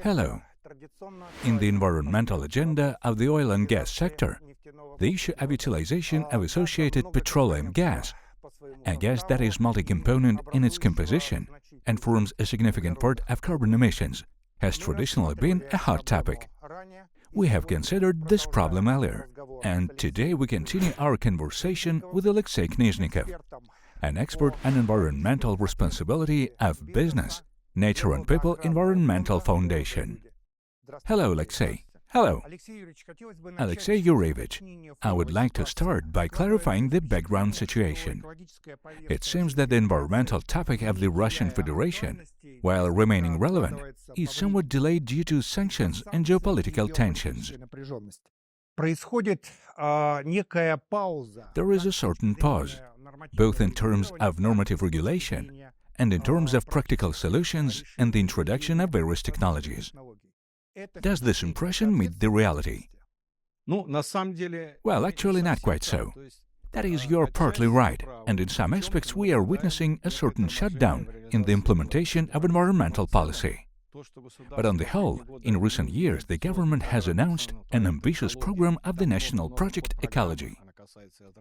Hello. In the environmental agenda of the oil and gas sector, the issue of utilization of associated petroleum gas, a gas that is multi-component in its composition and forms a significant part of carbon emissions, has traditionally been a hot topic. We have considered this problem earlier, and today we continue our conversation with Alexey Knizhnikov, an expert on environmental responsibility of business, Nature and People Environmental Foundation. Hello, Alexey. Hello. Alexey Yurievich, I would like to start by clarifying the background situation. It seems that the environmental topic of the Russian Federation, while remaining relevant, is somewhat delayed due to sanctions and geopolitical tensions. There is a certain pause, both in terms of normative regulation and in terms of practical solutions and the introduction of various technologies. Does this impression meet the reality? Well, actually not quite so. That is, you're partly right, and in some aspects we are witnessing a certain shutdown in the implementation of environmental policy. But on the whole, in recent years the government has announced an ambitious program of the national project Ecology.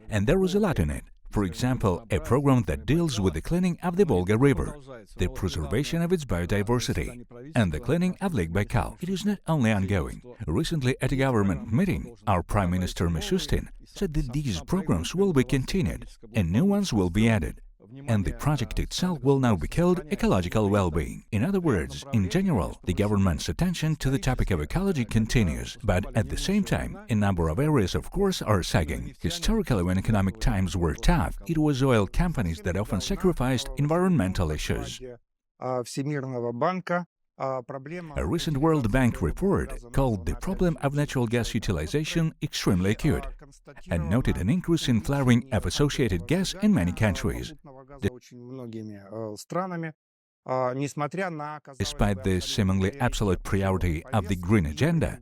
And there is a lot in it. For example, a program that deals with the cleaning of the Volga River, the preservation of its biodiversity, and the cleaning of Lake Baikal. It is not only ongoing. Recently, at a government meeting, our Prime Minister Mishustin said that these programs will be continued and new ones will be added. And the project itself will now be called Ecological Well-being. In other words, in general, the government's attention to the topic of ecology continues, but at the same time, a number of areas, of course, are sagging. Historically, when economic times were tough, it was oil companies that often sacrificed environmental issues. A recent World Bank report called the problem of natural gas utilization extremely acute and noted an increase in flaring of associated gas in many countries. Despite the seemingly absolute priority of the green agenda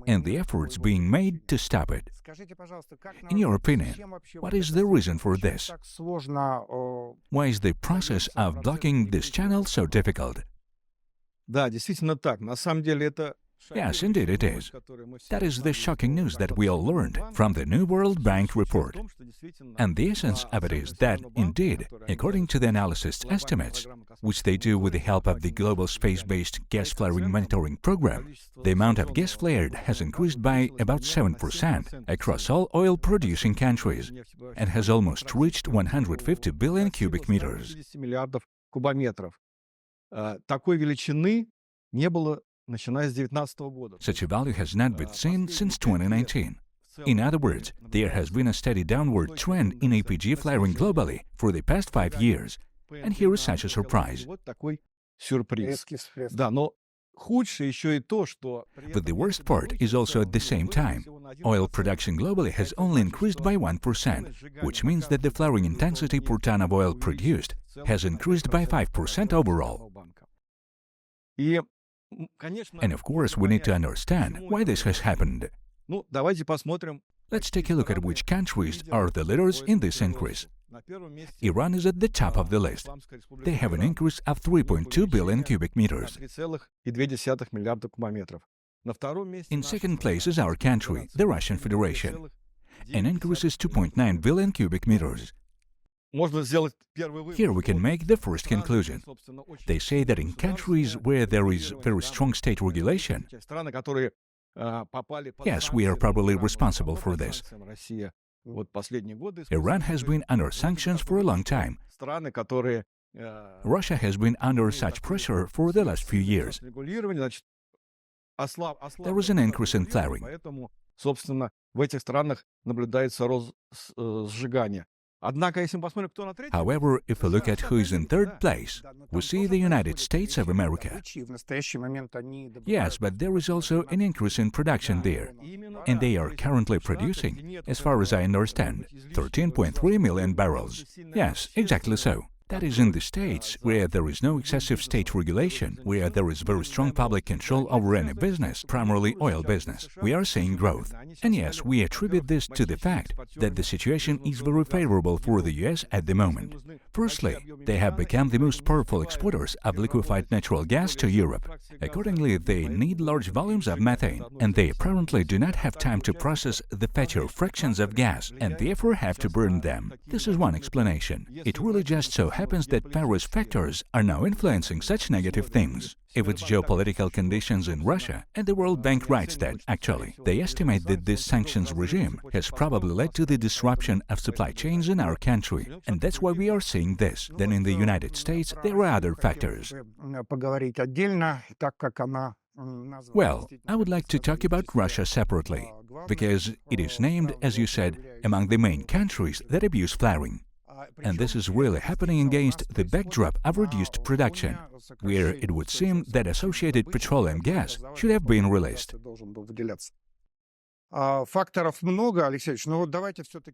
and the efforts being made to stop it. In your opinion, what is the reason for this? Why is the process of blocking this channel so difficult? Yes, indeed it is. That is the shocking news that we all learned from the new World Bank report. And the essence of it is that, indeed, according to the analysts' estimates, which they do with the help of the global space-based gas flaring monitoring program, the amount of gas flared has increased by about 7% across all oil-producing countries and has almost reached 150 billion cubic meters. Such a value has not been seen since 2019. In other words, there has been a steady downward trend in APG flaring globally for the past 5 years. And here is such a surprise. But the worst part is also at the same time. Oil production globally has only increased by 1%, which means that the flaring intensity per ton of oil produced has increased by 5% overall. And of course, we need to understand why this has happened. Let's take a look at which countries are the leaders in this increase. Iran is at the top of the list. They have an increase of 3.2 billion cubic meters. In second place is our country, the Russian Federation. An increase is 2.9 billion cubic meters. Here we can make the first conclusion. They say that in countries where there is very strong state regulation, yes, we are probably responsible for this. Iran has been under sanctions for a long time. Russia has been under such pressure for the last few years. There is an increase in flaring. However, if we look at who is in third place, we see the United States of America. Yes, but there is also an increase in production there, and they are currently producing, as far as I understand, 13.3 million barrels. Yes, exactly so. That is, in the states where there is no excessive state regulation, where there is very strong public control over any business, primarily oil business, we are seeing growth. And yes, we attribute this to the fact that the situation is very favorable for the US at the moment. Firstly, they have become the most powerful exporters of liquefied natural gas to Europe. Accordingly, they need large volumes of methane, and they apparently do not have time to process the fattier fractions of gas, and therefore have to burn them. This is one explanation. It really just so happens that various factors are now influencing such negative things. If it's geopolitical conditions in Russia, and the World Bank writes that, actually, they estimate that this sanctions regime has probably led to the disruption of supply chains in our country, and that's why we are seeing this. Then in the United States, there are other factors. Well, I would like to talk about Russia separately, because it is named, as you said, among the main countries that abuse flaring. And this is really happening against the backdrop of reduced production, where it would seem that associated petroleum gas should have been released.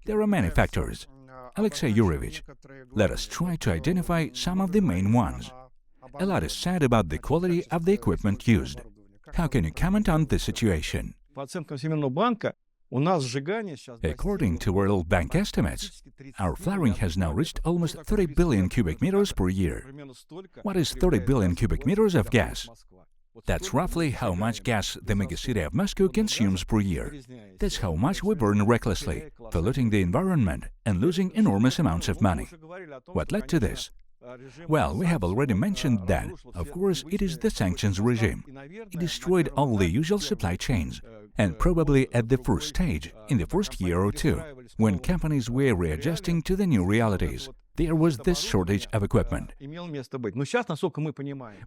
There are many factors. Alexey Yurievich, let us try to identify some of the main ones. A lot is said about the quality of the equipment used. How can you comment on this situation? According to World Bank estimates, our flaring has now reached almost 30 billion cubic meters per year. What is 30 billion cubic meters of gas? That's roughly how much gas the megacity of Moscow consumes per year. That's how much we burn recklessly, polluting the environment and losing enormous amounts of money. What led to this? Well, we have already mentioned that, of course, it is the sanctions regime. It destroyed all the usual supply chains, and probably at the first stage, in the first year or two, when companies were readjusting to the new realities, there was this shortage of equipment.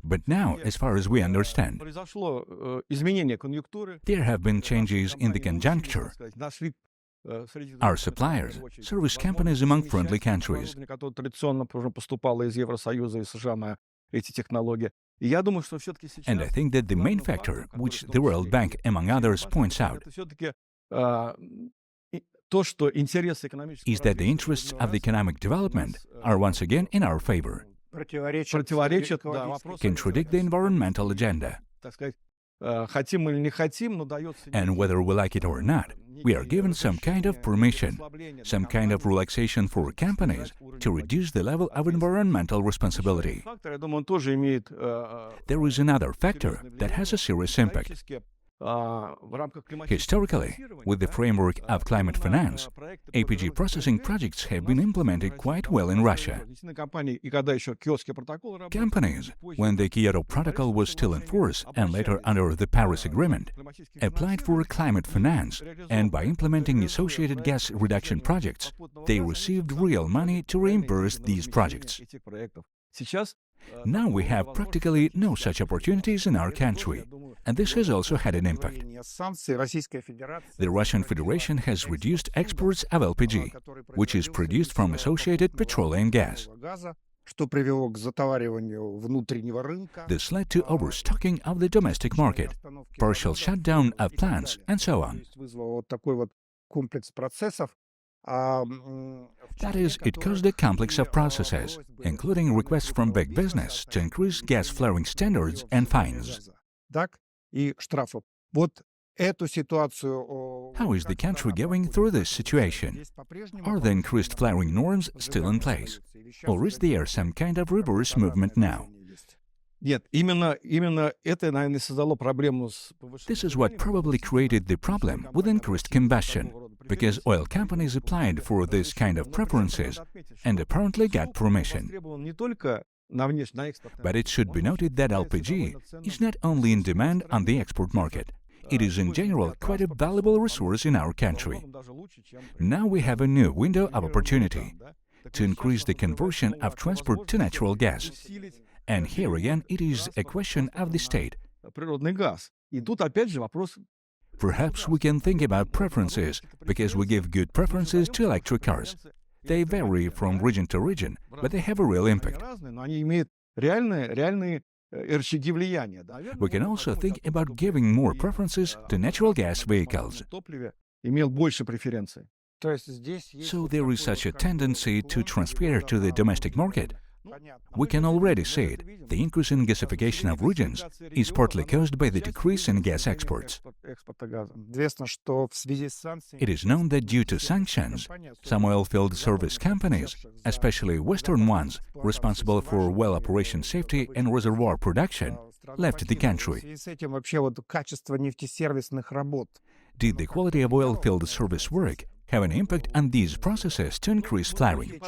But now, as far as we understand, there have been changes in the conjuncture. Our suppliers, service companies among friendly countries. And I think that the main factor, which the World Bank, among others, points out, is that the interests of the economic development are once again in our favor, contradict the environmental agenda. And whether we like it or not, we are given some kind of permission, some kind of relaxation for companies to reduce the level of environmental responsibility. There is another factor that has a serious impact. Historically, with the framework of climate finance, APG processing projects have been implemented quite well in Russia. Companies, when the Kyoto Protocol was still in force and later under the Paris Agreement, applied for climate finance, and by implementing associated gas reduction projects, they received real money to reimburse these projects. Now we have practically no such opportunities in our country, and this has also had an impact. The Russian Federation has reduced exports of LPG, which is produced from associated petroleum gas. This led to overstocking of the domestic market, partial shutdown of plants, and so on. That is, it caused a complex of processes, including requests from big business to increase gas flaring standards and fines. How is the country going through this situation? Are the increased flaring norms still in place? Or is there some kind of reverse movement now? This is what probably created the problem with increased combustion, because oil companies applied for this kind of preferences and apparently got permission. But it should be noted that LPG is not only in demand on the export market. It is in general quite a valuable resource in our country. Now we have a new window of opportunity to increase the conversion of transport to natural gas. And here again, it is a question of the state. Perhaps we can think about preferences, because we give good preferences to electric cars. They vary from region to region, but they have a real impact. We can also think about giving more preferences to natural gas vehicles. So there is such a tendency to transfer to the domestic market, We can already see it. The increase in gasification of regions is partly caused by the decrease in gas exports. It is known that due to sanctions, some oilfield service companies, especially Western ones, responsible for well operation safety and reservoir production, left the country. Did the quality of oilfield service work have an impact on these processes to increase flaring?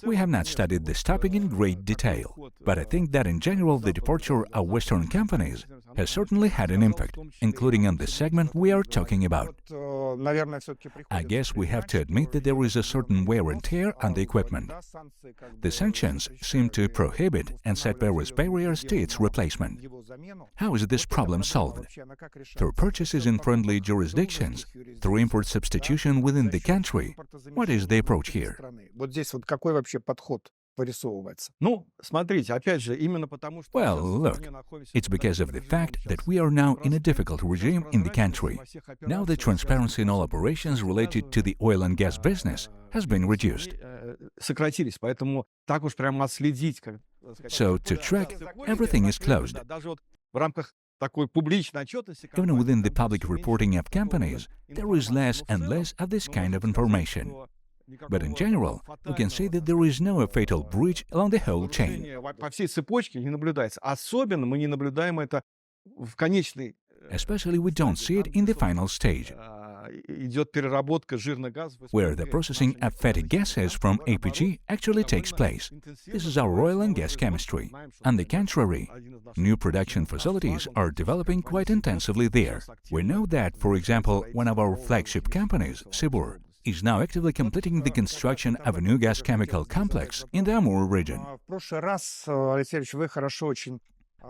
We have not studied this topic in great detail, but I think that in general the departure of Western companies has certainly had an impact, including on the segment we are talking about. I guess we have to admit that there is a certain wear and tear on the equipment. The sanctions seem to prohibit and set various barriers to its replacement. How is this problem solved? Through purchases in friendly jurisdictions, through import substitution within the country? What is the approach here? Well, look, it's because of the fact that we are now in a difficult regime in the country. Now the transparency in all operations related to the oil and gas business has been reduced. So, to track, everything is closed. Even within the public reporting of companies, there is less and less of this kind of information. But in general, we can say that there is no fatal breach along the whole chain. Especially we don't see it in the final stage, where the processing of fatty gases from APG actually takes place. This is our oil and gas chemistry. On the contrary, new production facilities are developing quite intensively there. We know that, for example, one of our flagship companies, Sibur, is now actively completing the construction of a new gas chemical complex in the Amur region.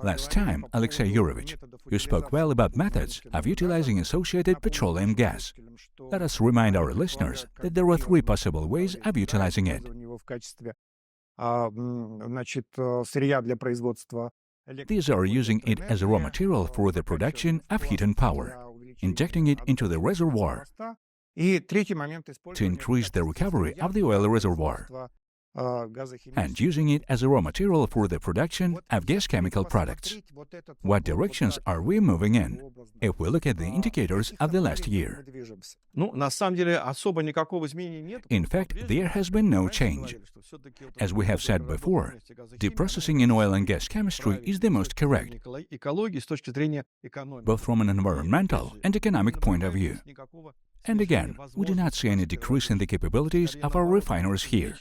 Last time, Alexey Yurovich, you spoke well about methods of utilizing associated petroleum gas. Let us remind our listeners that there are three possible ways of utilizing it. These are using it as a raw material for the production of heat and power, injecting it into the reservoir to increase the recovery of the oil reservoir, and using it as a raw material for the production of gas chemical products. What directions are we moving in, if we look at the indicators of the last year? In fact, there has been no change. As we have said before, deep processing in oil and gas chemistry is the most correct, both from an environmental and economic point of view. And again, we do not see any decrease in the capabilities of our refiners here.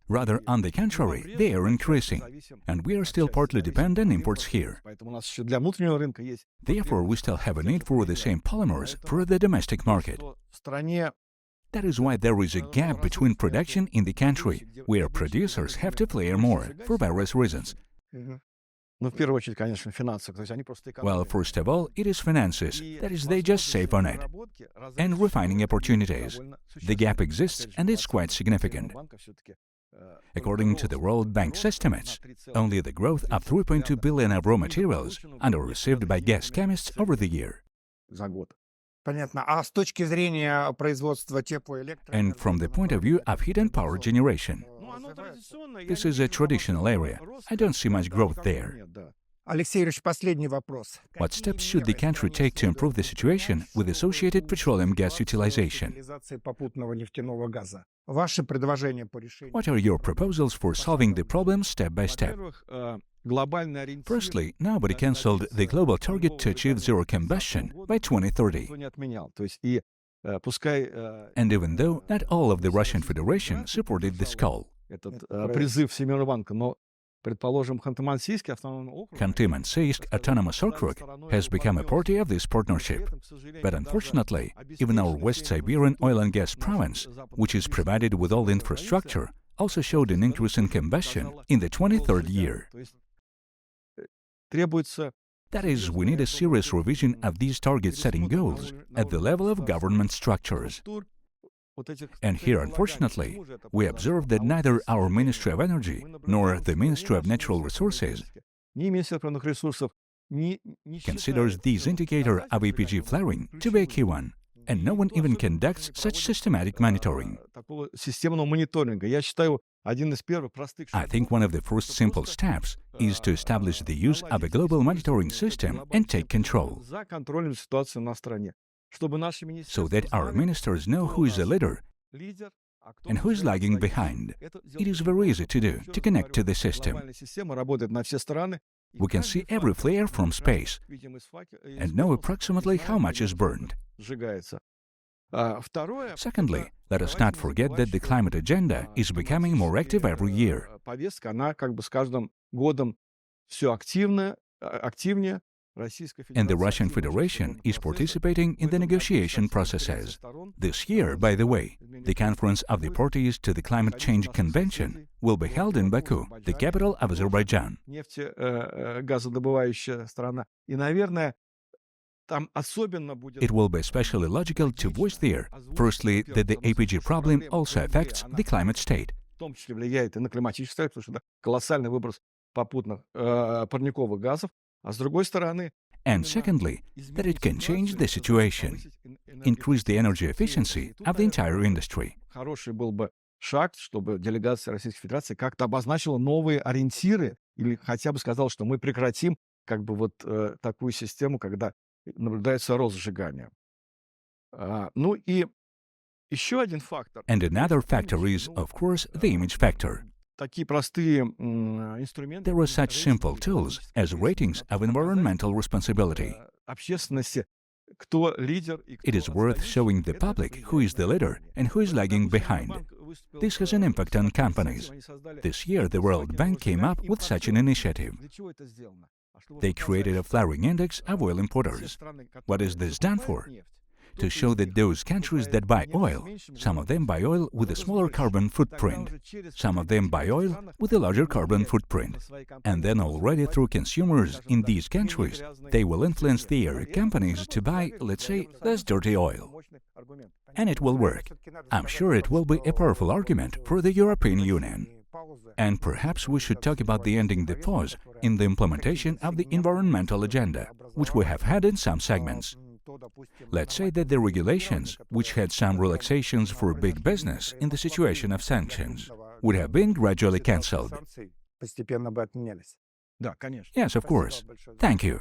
Rather, on the contrary, they are increasing, and we are still partly dependent on imports here. Therefore, we still have a need for the same polymers for the domestic market. That is why there is a gap between production in the country, where producers have to play more, for various reasons. Well, first of all, it is finances, that is, they just save on it, and refining opportunities. The gap exists, and it's quite significant. According to the World Bank's estimates, only the growth of 3.2 billion of raw materials are received by gas chemists over the year. And from the point of view of heat and power generation, this is a traditional area. I don't see much growth there. What steps should the country take to improve the situation with associated petroleum gas utilization? What are your proposals for solving the problem step by step? Firstly, nobody cancelled the global target to achieve zero combustion by 2030. And even though not all of the Russian Federation supported this call, Khanty-Mansiysk Autonomous Okrug has become a party of this partnership. But unfortunately, even our West Siberian oil and gas province, which is provided with all infrastructure, also showed an increase in combustion in the 23rd year. That is, we need a serious revision of these target-setting goals at the level of government structures. And here, unfortunately, we observe that neither our Ministry of Energy nor the Ministry of Natural Resources considers this indicator of APG flaring to be a key one. and no one even conducts such systematic monitoring. I think one of the first simple steps is to establish the use of a global monitoring system and take control, so that our ministers know who is the leader and who is lagging behind. It is very easy to do, to connect to the system. We can see every flare from space and know approximately how much is burned. Secondly, let us not forget that the climate agenda is becoming more active every year. And the Russian Federation is participating in the negotiation processes. This year, by the way, the conference of the parties to the Climate Change Convention will be held in Baku, the capital of Azerbaijan. It will be especially logical to voice there, firstly, that the APG problem also affects the climate state. And secondly, that it can change the situation, increase the energy efficiency of the entire industry. Шаг, чтобы делегация Российской Федерации как-то обозначила новые ориентиры или хотя бы сказала, что мы прекратим такую систему, когда наблюдается рост сжигания. Ну и еще один фактор. And another factor is, of course, the image factor. Такие простые инструменты. There are such simple tools as ratings of environmental responsibility. Общественности. It is worth showing the public who is the leader and who is lagging behind. This has an impact on companies. This year, the World Bank came up with such an initiative. They created a flaring index of oil importers. What is this done for? To show that those countries that buy oil, some of them buy oil with a smaller carbon footprint, some of them buy oil with a larger carbon footprint, and then already through consumers in these countries, they will influence their companies to buy, let's say, less dirty oil. And it will work. I'm sure it will be a powerful argument for the European Union. And perhaps we should talk about the ending the pause in the implementation of the environmental agenda, which we have had in some segments. Let's say that the regulations, which had some relaxations for big business in the situation of sanctions, would have been gradually cancelled. Yes, of course. Thank you.